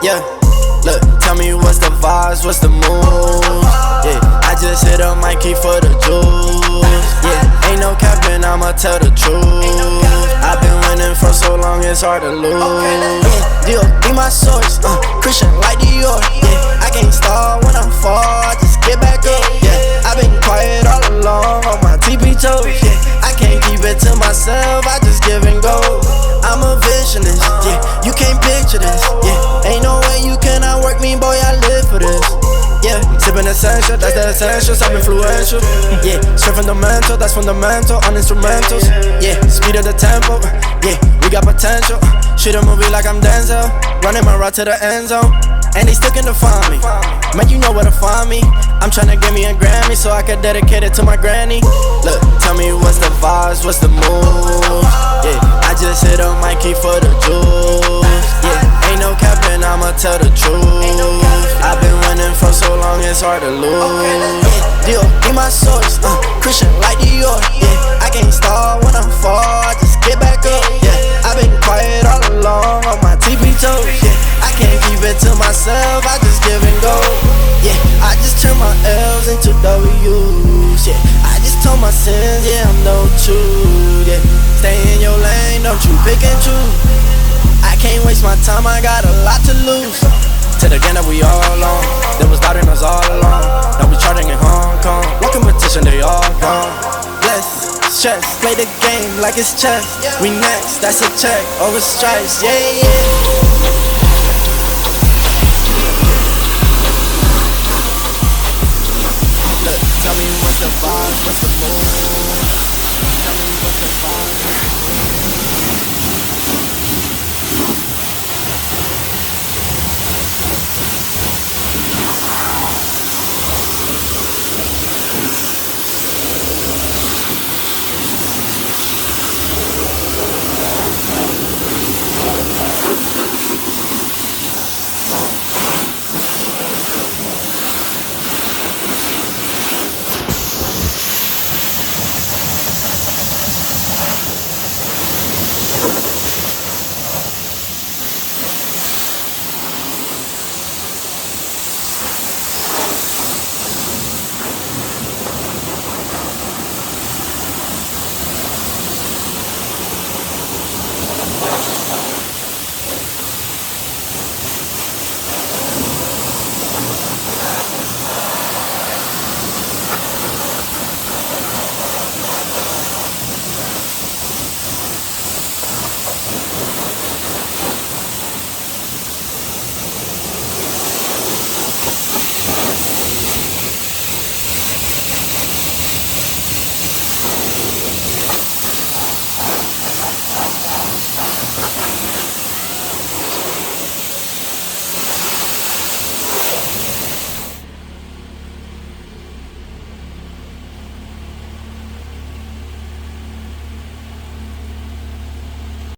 Yeah, look, tell me what's the vibes, what's the mood? Yeah, I just hit a Mikey for the juice. Yeah, ain't no capping, I'ma tell the truth. I've been winning for so long, it's hard to lose. Yeah, be my source, Christian like Dior. Yeah, I can't start when I'm far, I just get back up. Yeah, I've been quiet all along on my TP toes. Yeah, I can't keep it to myself, I just give and go. I'm a visionist, yeah, you can't picture this. Yeah, ain't no way you cannot work me, boy, I live for this. Yeah, sipping essential, that's the essentials, I'm influential. Yeah, straight fundamental, that's fundamental, on instrumentals. Yeah, speed of the tempo, yeah, we got potential. Shoot a movie like I'm Denzel, running my route to the end zone. And they still can define me, man, you know where to find me. I'm tryna get me a Grammy so I can dedicate it to my granny. Look, tell me what's the vibes, what's the mood? Yeah, I just hit a Mikey for the juice. Yeah, ain't no capping, I'ma tell the truth. I've been winning for so long, it's hard to lose. Yeah, be my source, Christian like Dior. Yeah, I can't start when I'm far, I just get back up. Yeah, I've been quiet all along on my TP toes. Yeah, I can't keep it to myself, I just give and go. Yeah, I just turn my L's into W's. Yeah, I just told my sins, yeah, I'm no truth. Yeah, stay in your lane, don't you pick and choose. I can't waste my time, I got a lot to lose. To the game that we all on, they was doubting us all along. Now we charting in Hong Kong, no competition, they all gone. Bless, stress, play the game like it's chess. We next, that's a check, over stripes, yeah, yeah. Look, tell me what's the vibe, what's the mood? Tell me what's the vibe, what's the mood?